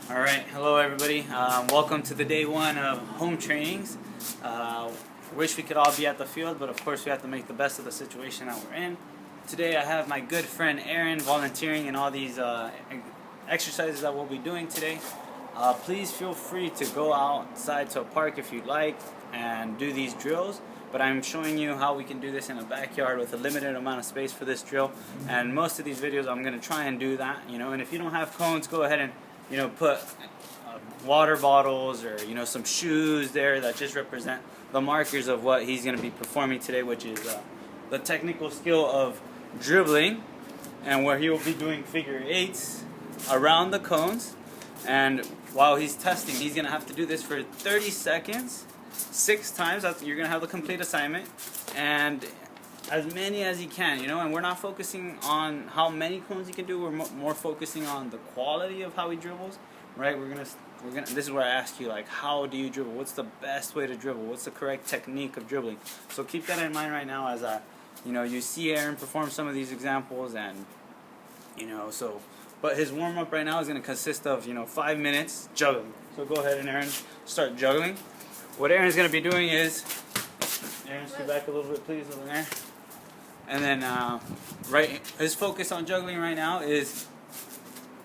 Alright, hello everybody. Welcome to the day one of home trainings. Wish we could all be at the field, but of course we have to make the best of the situation that we're in. Today I have my good friend Aaron volunteering in all these exercises that we'll be doing today. Please feel free to go outside to a park if you'd like and do these drills. But I'm showing you how we can do this in a backyard with a limited amount of space for this drill. And most of these videos I'm going to try and do that, and if you don't have cones, go ahead and put water bottles or some shoes there that just represent the markers of what he's going to be performing today, which is the technical skill of dribbling, and where he will be doing figure eights around the cones. And while he's testing, he's going to have to do this for 30 seconds 6 times. You're going to have the complete assignment, and as many as he can, and we're not focusing on how many cones he can do. We're more focusing on the quality of how he dribbles, right? We're gonna. This is where I ask you, like, how do you dribble? What's the best way to dribble? What's the correct technique of dribbling? So keep that in mind right now as you see Aaron perform some of these examples, and so. But his warm up right now is gonna consist of 5 minutes juggling. So go ahead and Aaron, start juggling. What Aaron's gonna be doing is, Aaron, scoot back a little bit, please, over there. And then, his focus on juggling right now is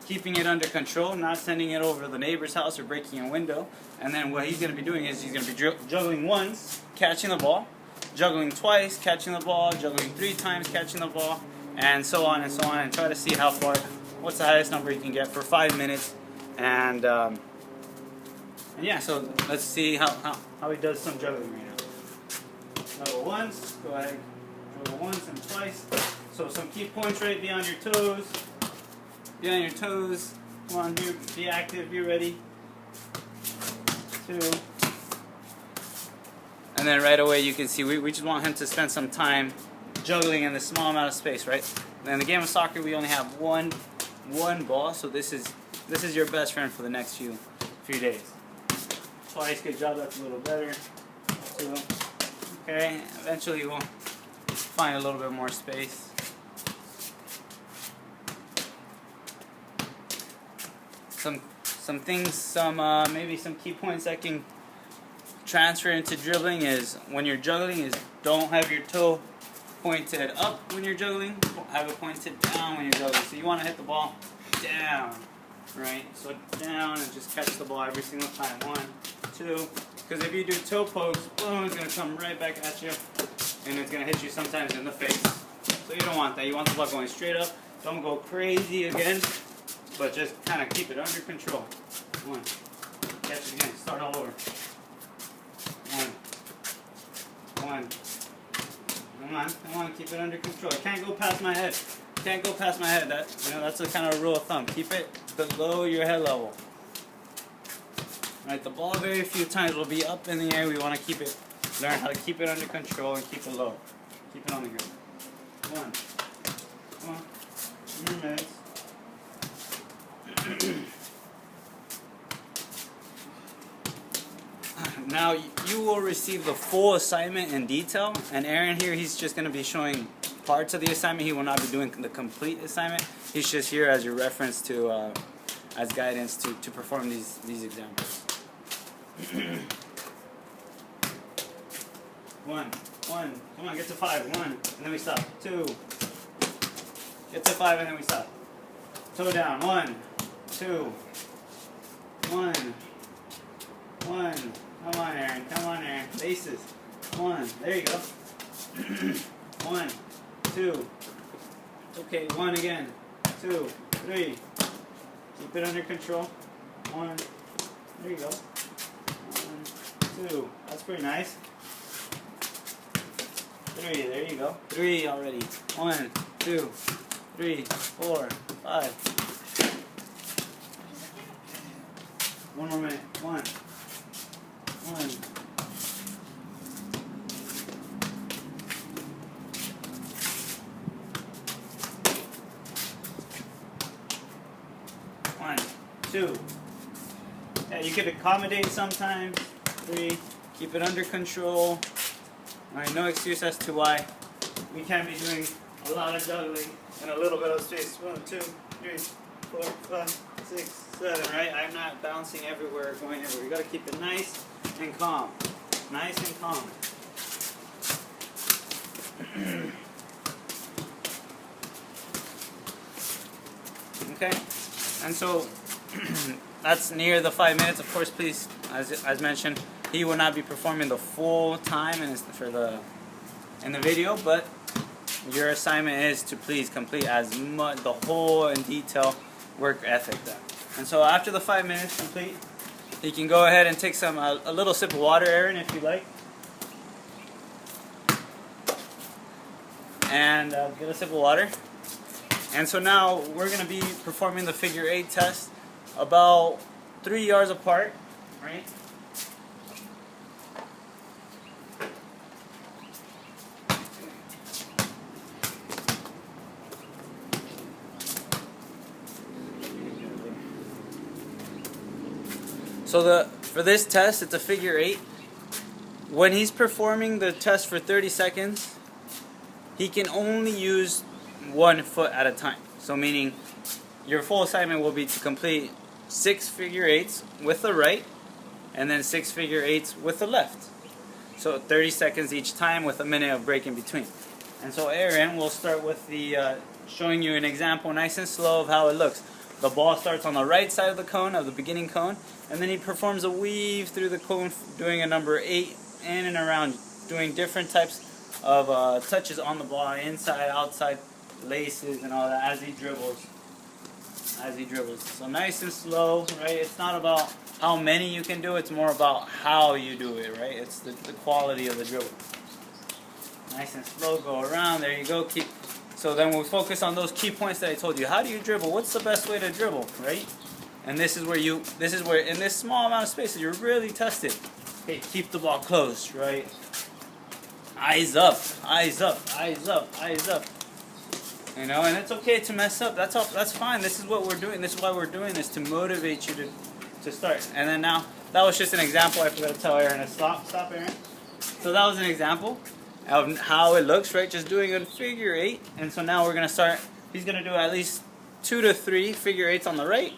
keeping it under control, not sending it over to the neighbor's house or breaking a window. And then what he's going to be doing is he's going to be juggling once, catching the ball, juggling twice, catching the ball, juggling 3 times, catching the ball, and so on and so on, and try to see how far, what's the highest number you can get for 5 minutes. And yeah, so let's see how he does some juggling right now. Juggle once, go ahead. Once and twice. So some key points, right? Be on your toes. Be on your toes. Come on, be active, be ready. 2. And then right away you can see we just want him to spend some time juggling in this small amount of space, right? And in the game of soccer we only have one ball, so this is your best friend for the next few days. Twice, good job, that's a little better. 2. Okay, eventually we'll find a little bit more space. Maybe some key points that can transfer into dribbling is when you're juggling is don't have your toe pointed up when you're juggling, have it pointed down when you're juggling. So you want to hit the ball down, right? So down and just catch the ball every single time. 1, 2, because if you do toe pokes, boom, it's going to come right back at you. And it's going to hit you sometimes in the face. So you don't want that. You want the ball going straight up. Don't go crazy again, but just kind of keep it under control. 1. Catch it again. Start all over. 1. Come on. Keep it under control. It can't go past my head. Can't go past my head. That's a kind of rule of thumb. Keep it below your head level. Right. The ball very few times will be up in the air. We want to keep it. Learn how to keep it under control and keep it low. Keep it on the ground. 1. Come on. 2 minutes. Now you will receive the full assignment in detail, and Aaron here, he's just going to be showing parts of the assignment. He will not be doing the complete assignment. He's just here as your reference to, as guidance to perform these examples. 1. Come on, get to 5. 1, and then we stop. 2. Get to 5, and then we stop. Toe down. 1, 2. 1. Come on, Aaron. Bases. 1. There you go. 1, 2. Okay, 1 again. 2, 3. Keep it under control. 1. There you go. 1, 2. That's pretty nice. 3, there you go. 3 already. 1, 2, 3, 4, 5. 1 more minute. 1. 1, 2. Yeah, you could accommodate sometimes. 3. Keep it under control. Alright, no excuse as to why we can't be doing a lot of juggling and a little bit of space. 1, 2, 3, 4, 5, 6, 7, right? I'm not bouncing everywhere, going everywhere. You gotta keep it nice and calm. Nice and calm. Okay, and so that's near the 5 minutes. Of course, please, as mentioned, he will not be performing the full time in the video, but your assignment is to please complete as much the whole in detail work ethic done. And so after the 5 minutes complete, you can go ahead and take a little sip of water, Aaron, if you like. And get a sip of water. And so now we're going to be performing the figure 8 test about 3 yards apart, right? So for this test, it's a figure 8. When he's performing the test for 30 seconds, he can only use 1 foot at a time. So meaning your full assignment will be to complete 6 figure 8s with the right and then 6 figure 8s with the left. So 30 seconds each time with a minute of break in between. And so Aaron will start with the showing you an example nice and slow of how it looks. The ball starts on the right side of the cone, of the beginning cone, and then he performs a weave through the cone doing a number 8 in and around, doing different types of touches on the ball, inside, outside, laces and all that as he dribbles. So nice and slow, right? It's not about how many you can do, it's more about how you do it, right? It's the quality of the dribble. Nice and slow, go around, there you go. So then we'll focus on those key points that I told you. How do you dribble? What's the best way to dribble, right? And this is where in this small amount of space you're really tested. Okay, keep the ball close, right? Eyes up, eyes up, eyes up, eyes up. You know, and it's okay to mess up. That's fine. This is what we're doing. This is why we're doing this, to motivate you to start. And then now, that was just an example. I forgot to tell Aaron to stop, Aaron. So that was an example of how it looks, right? Just doing a figure 8. And so now we're gonna start. He's gonna do at least 2 to 3 figure 8s on the right,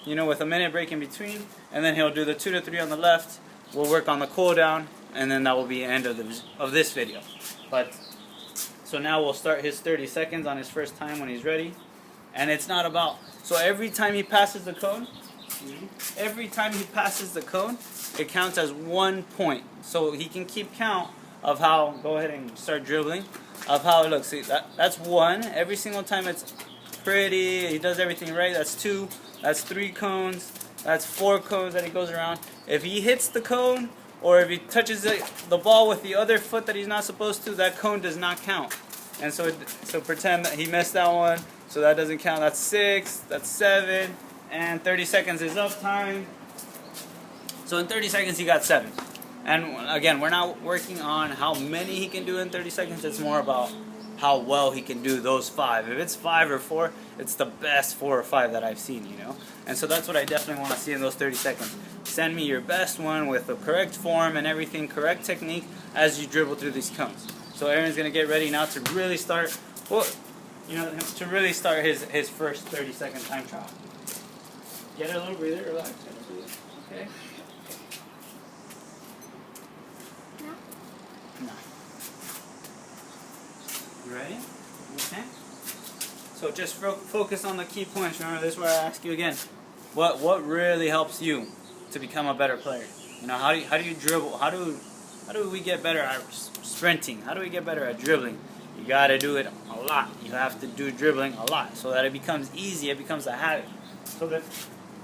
you know, with a minute break in between. And then he'll do the 2 to 3 on the left. We'll work on the cool down, and then that will be the end of this video. But so now we'll start his 30 seconds on his first time when he's ready. And it's not about, so every time he passes the cone, it counts as 1 point. So he can keep count of how, go ahead and start dribbling, of how it looks. See, that's 1. Every single time it's pretty, he does everything right. That's 2, that's 3 cones, that's 4 cones that he goes around. If he hits the cone, or if he touches the ball with the other foot that he's not supposed to, that cone does not count. And so pretend that he missed that one, so that doesn't count. That's 6, that's 7, and 30 seconds is up time. So in 30 seconds he got 7. And again, we're not working on how many he can do in 30 seconds, it's more about how well he can do those 5. If it's 5 or 4, it's the best 4 or 5 that I've seen, you know? And so that's what I definitely want to see in those 30 seconds. Send me your best one with the correct form and everything, correct technique as you dribble through these cones. So Aaron's going to get ready now to really start, to really start his first 30-second time trial. Get a little breather, relax, okay? No. You ready? Okay. So just focus on the key points. Remember, this is where I ask you again. What really helps you to become a better player? You know, how do you dribble? How do we get better at sprinting? How do we get better at dribbling? You gotta do it a lot. You have to do dribbling a lot so that it becomes easy. It becomes a habit. So that,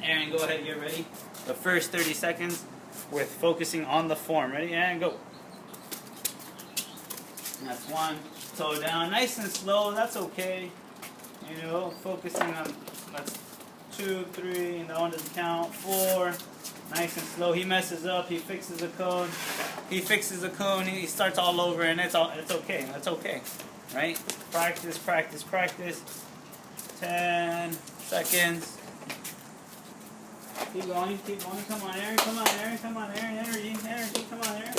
Aaron, go ahead and get ready. The first 30 seconds with focusing on the form. Ready? And go. And that's 1. Toe down, nice and slow. That's okay. You know, focusing on, that's 2, 3, and that one doesn't count. 4, nice and slow. He messes up. He fixes the cone. He He starts all over, and it's okay. That's okay, right? Practice, practice, practice. 10 seconds. Keep going, keep going. Come on, Aaron. Come on, Aaron. Come on, Aaron. Energy. Come on, Aaron.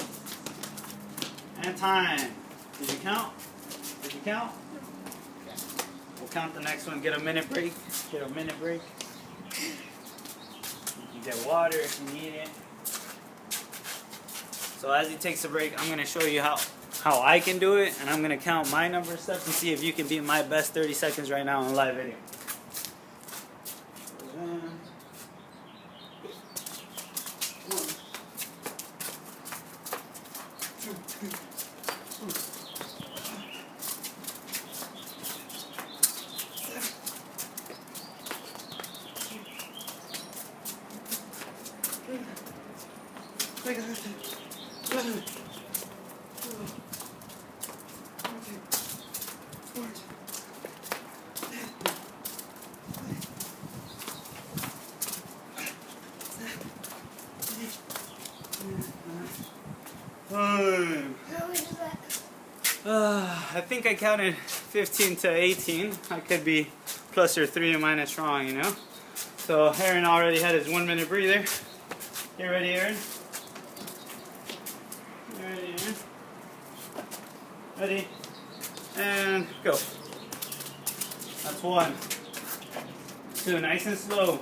And time. Did you count? Did you count? Okay. We'll count the next one. Get a minute break. Get water if you need it. So as he takes a break, I'm going to show you how I can do it, and I'm going to count my number of steps and see if you can beat my best 30 seconds right now in live video. I think I counted 15 to 18. I could be plus or 3 or minus wrong, you know. So Aaron already had his 1 minute breather. You ready, Aaron? You ready, Aaron? Ready? And go. That's 1. 2, nice and slow.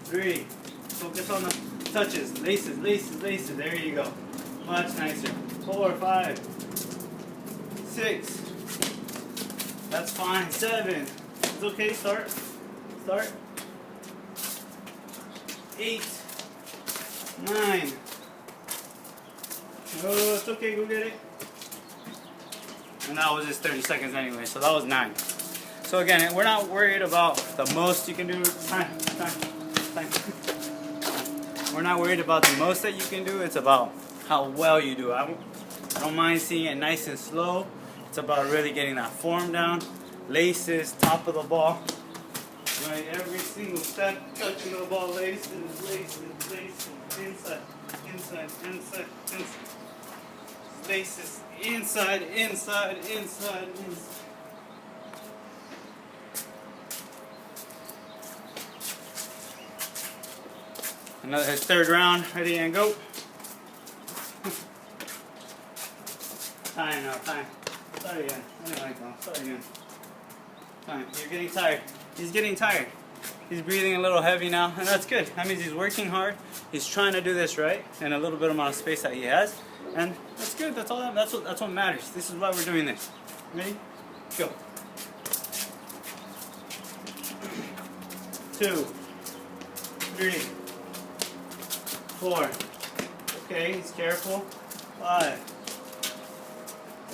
3, focus on the touches, laces, laces, laces. There you go. Much nicer. 4, 5, 6. That's fine. 7. It's okay. Start. 8, 9. Oh, it's okay. Go get it. And that was just 30 seconds anyway. So that was 9. So again, we're not worried about the most you can do. Time. We're not worried about the most that you can do. It's about how well you do. I don't mind seeing it nice and slow. It's about really getting that form down. Laces, top of the ball. Right, every single step, touching the ball, laces, inside. Laces, inside. Another 3rd round, ready and go. Time now, time. Start again. Start again. Time. You're getting tired. He's getting tired. He's breathing a little heavy now, and that's good. That means he's working hard. He's trying to do this right in a little bit amount of space that he has, and that's good. That's all. That's what matters. This is why we're doing this. Ready? Go. 2, 3, 4. Okay, he's careful. 5.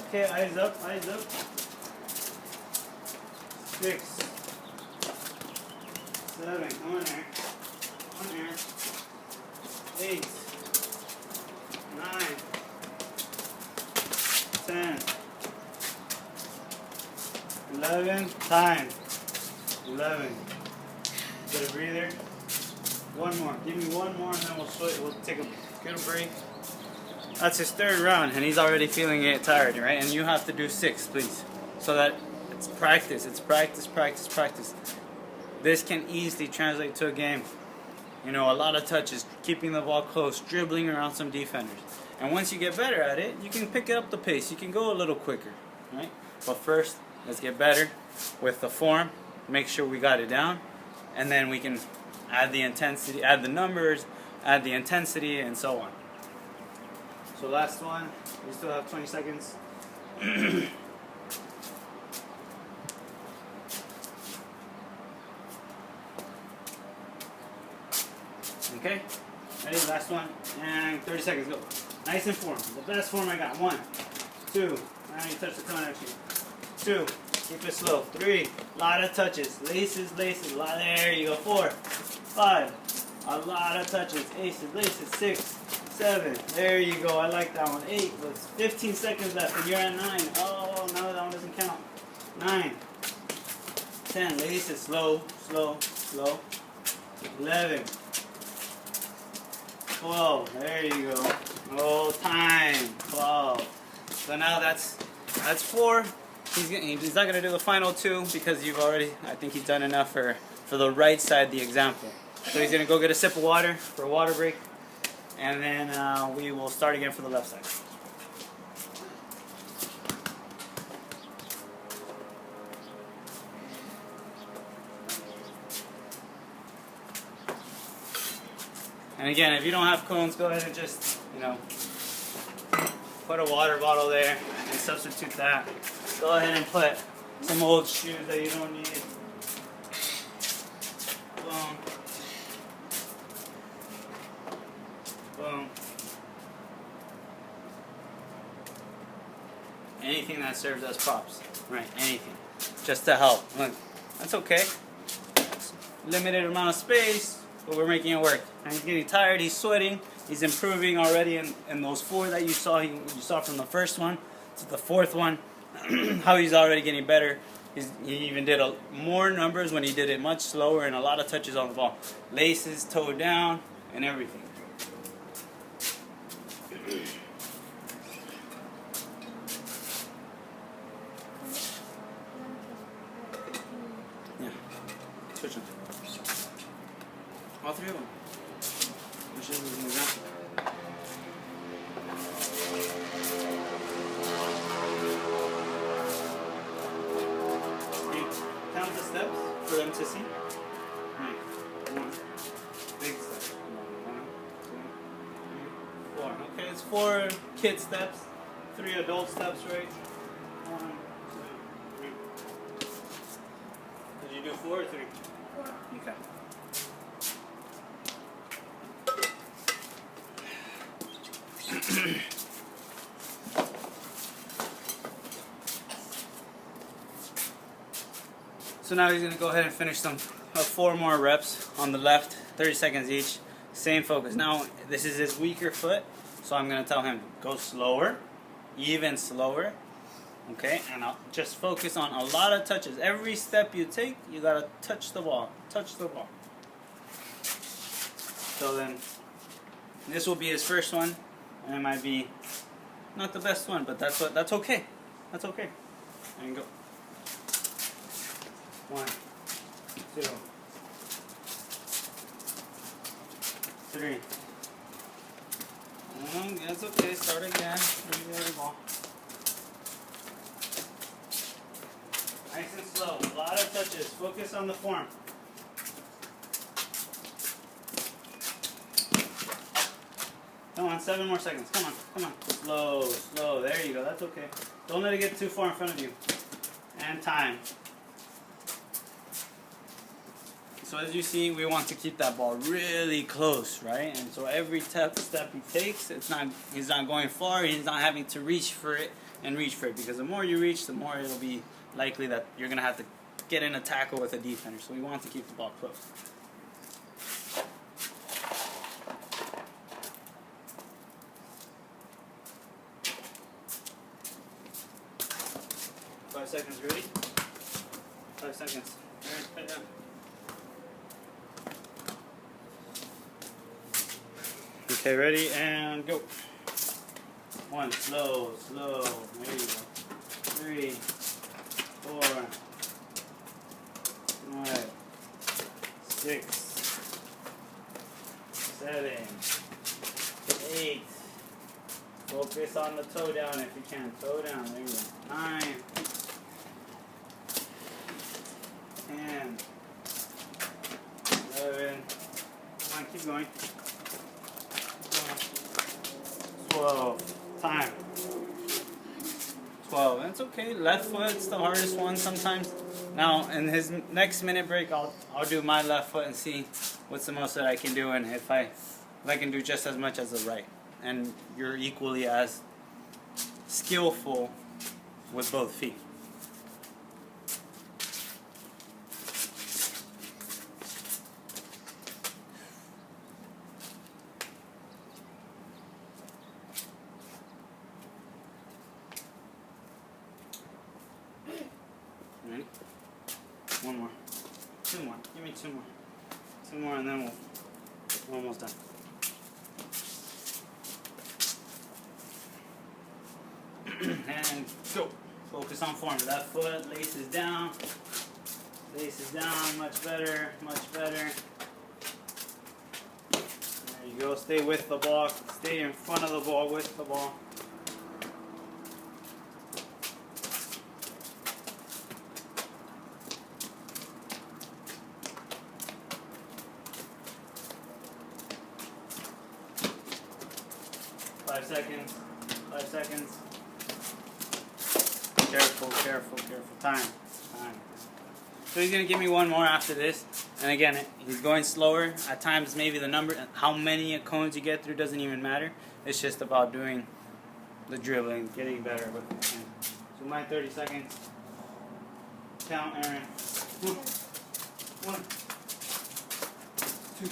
Okay, eyes up. 6, 7, come on there. 8, 9, 10, 11, time. 11. Get a breather. 1 more. Give me 1 more and then we'll take a good break. That's his 3rd round and he's already feeling it tired, right? And you have to do 6, please. So that it's practice. It's practice. This can easily translate to a game. You know, a lot of touches, keeping the ball close, dribbling around some defenders. And once you get better at it, you can pick up the pace. You can go a little quicker, right? But first, let's get better with the form. Make sure we got it down. And then we can add the intensity, add the numbers, add the intensity, and so on. So last one. We still have 20 seconds. Okay, ready? Last one, and 30 seconds, go. Nice and form, the best form I got. 1, 2, now you touch the cone actually. 2, keep it slow. 3, lot of touches, laces, there you go. 4, 5, a lot of touches, laces, 6, 7, there you go, I like that one. 8, with 15 seconds left, and you're at 9. Oh, no, that one doesn't count. 9, 10, laces, slow. 11, 12, there you go. Oh, time. 12. So now that's 4. He's not gonna do the final 2 because I think he's done enough for the right side, the example. So he's gonna go get a sip of water for a water break, and then we will start again for the left side. And again, if you don't have cones, go ahead and just, put a water bottle there and substitute that. Go ahead and put some old shoes that you don't need. Boom. Boom. Anything that serves as props, right? Anything, just to help. Look, that's okay. Limited amount of space, but we're making it work. And he's getting tired. He's sweating. He's improving already in those 4 that you saw. You saw from the first one to the 4th one. How he's already getting better. He even did more numbers when he did it much slower and a lot of touches on the ball. Laces, toe down, and everything. Yeah, switch them. All 3 of them. Which is in the ground. Count the steps for them to see. Right. 1. Big step. 1, 2, 3, 4. Okay, it's 4 kid steps, 3 adult steps, right? 1, 2, 3. Did you do 4 or 3? 4. Okay. So now he's going to go ahead and finish some 4 more reps on the left, 30 seconds each. Same focus. Now this is his weaker foot, so I'm going to tell him go slower, even slower. Okay, and I'll just focus on a lot of touches. Every step you take, you got to touch the ball. Touch the ball. So then this will be his first one, and it might be not the best one, but that's okay. That's okay. And go. 1, 2, 3. That's okay. Start again. Bring the other ball. Nice and slow. A lot of touches. Focus on the form. Come on, 7 more seconds. Come on, come on. Slow, slow. There you go. That's okay. Don't let it get too far in front of you. And time. So as you see, we want to keep that ball really close, right? And so every step he takes, he's not going far. He's not having to reach for it and reach for it, because the more you reach, the more it'll be likely that you're gonna have to get in a tackle with a defender. So we want to keep the ball close. Five seconds, ready? 5 seconds. All right, put it down. Okay, ready, and go. 1, slow, slow. There you go. 3, 4, 5, 6, 7, 8. Focus on the toe down if you can. Toe down. There you go. 9, 10, 11. Come on, keep going. 12. Time. 12. That's okay. Left foot's the hardest one sometimes. Now, in his next minute break, I'll do my left foot and see what's the most that I can do, and if I can do just as much as the right. And you're equally as skillful with both feet. Ready? 1 more. 2 more. Give me 2 more. 2 more, and then we're almost done. And go. Focus on form. Left foot, laces down. Laces down. Much better. Much better. There you go. Stay with the ball. Stay in front of the ball with the ball. 5 seconds. 5 seconds. Careful, careful, careful. Time. So he's going to give me one more after this. And again, he's going slower. At times, maybe the number, how many cones you get through doesn't even matter. It's just about doing the dribbling, getting better with the hand. So my 30 seconds. Count, Aaron. 1, 2.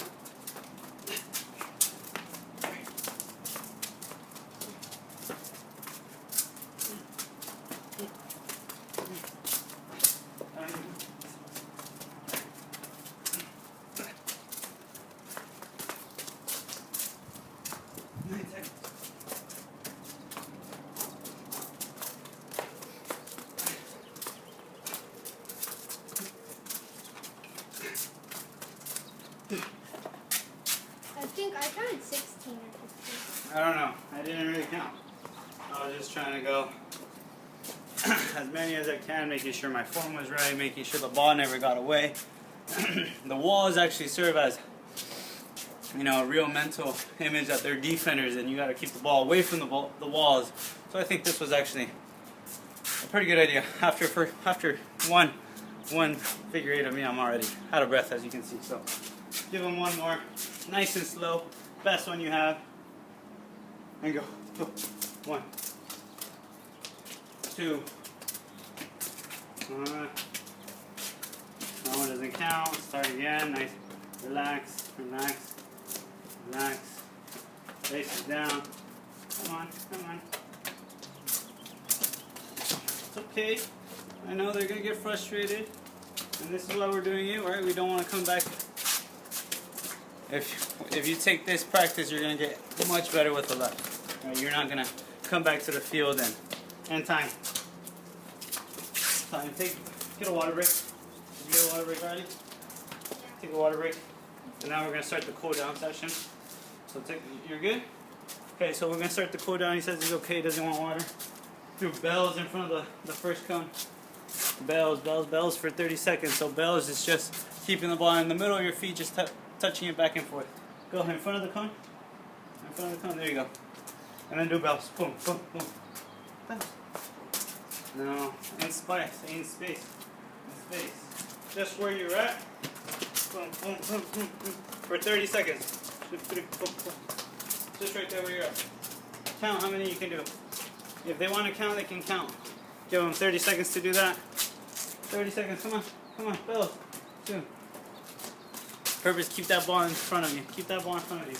I think I counted 16 or 15. I don't know. I didn't really count. I was just trying to go as many as I can, making sure my form was right, making sure the ball never got away. The walls actually serve as, you know, a real mental image that they're defenders and you got to keep the ball away from the walls. So I think this was actually a pretty good idea. After one figure eight of me, I'm already out of breath, as you can see. So give them one more, nice and slow, best one you have, and go. 1, 2. That one doesn't count. Start again. Nice. Relax. Relax. Relax. Face it down. Come on. Come on. It's okay. I know they're gonna get frustrated, and this is why we're doing it, right? We don't want to come back. If you take this practice, you're gonna get much better with the left. Right? You're not gonna come back to the field and time. Get a water break. Did you get a water break already? Yeah. Take a water break. And now we're gonna start the cool down session. So you're good? Okay, so we're gonna start the cool down. He says he's okay, doesn't want water. Do bells in front of the first cone. Bells, bells, bells for 30 seconds. So bells is just keeping the ball in the middle of your feet, just touching it back and forth. Go in front of the cone. In front of the cone, there you go. And then do bells. Boom, boom, boom. Bells. No, in space, in space, in space. Just where you're at. Boom, boom, boom, boom, boom. For 30 seconds. Just right there where you're at. Count how many you can do. If they want to count, they can count. Give them 30 seconds to do that. 30 seconds, come on, come on, bells. 2. Purpose, keep that ball in front of you. Keep that ball in front of you.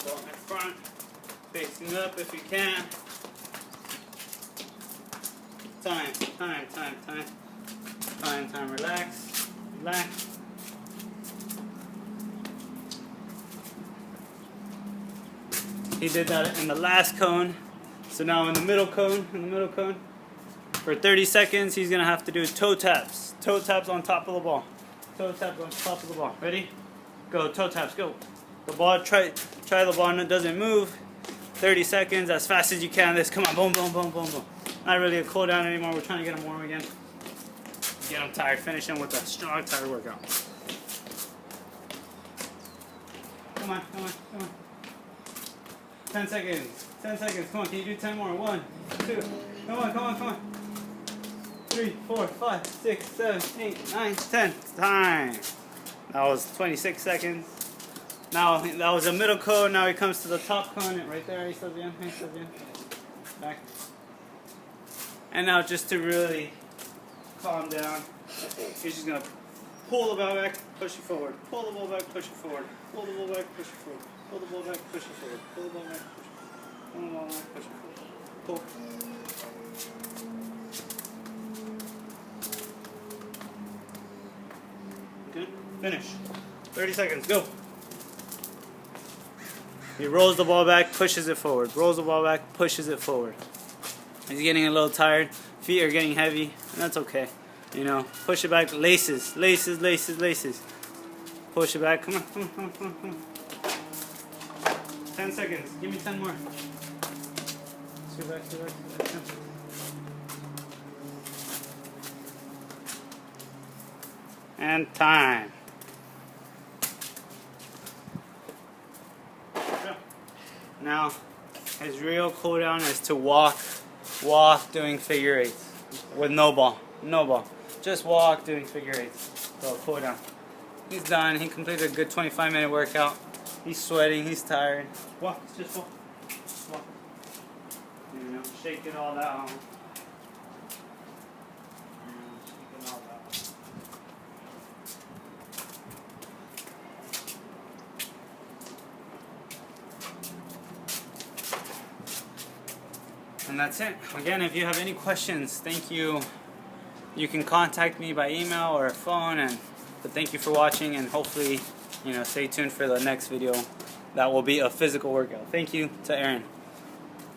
Ball in front. Facing up if you can. Time, time, time, time. Time, time, relax. Relax. He did that in the last cone. So now in the middle cone, for 30 seconds, he's gonna have to do toe taps. Toe taps on top of the ball. Toe taps on top of the ball. Ready? Go, toe taps, go. The ball, try the ball and it doesn't move. 30 seconds, as fast as you can. This, come on, boom, boom, boom, boom, boom. Not really a cool down anymore. We're trying to get him warm again. Get him tired. Finish him with a strong, tired workout. Come on, come on, come on. 10 seconds. 10 seconds. Come on, can you do 10 more? 1, 2. Come on, come on, come on. 3, 4, 5, 6, 7, 8, 9, 10. Time. That was 26 seconds. Now, that was a middle cone. Now he comes to the top cone. Right there. Ahí estás bien. Ahí estás bien. Back. And now just to really calm down, he's just going to pull the ball back, push it forward. Pull the ball back, push it forward. Pull the ball back, push it forward. Pull the ball back, push it forward. Pull the ball back, push it forward. Pull the ball back, push it forward. Pull. Good. Finish. 30 seconds. Go. He rolls the ball back, pushes it forward. Rolls the ball back, pushes it forward. He's getting a little tired. Feet are getting heavy, and that's okay. You know, push it back. Laces, laces, laces, laces. Push it back. Come on, come on, come on, come on, come on. 10 seconds. Give me 10 more. Sit back, sit back, sit back. And time. Now, his real cool down is to walk doing figure eights with no ball. Just walk doing figure eights. So cool down. He's done. He completed a good 25-minute workout. He's sweating. He's tired. Walk. Just walk. Walk. You know, shake it all out. Shake it all out. And that's it. Again, if you have any questions, thank you. You can contact me by email or phone. But thank you for watching, and hopefully, stay tuned for the next video. That will be a physical workout. Thank you to Aaron.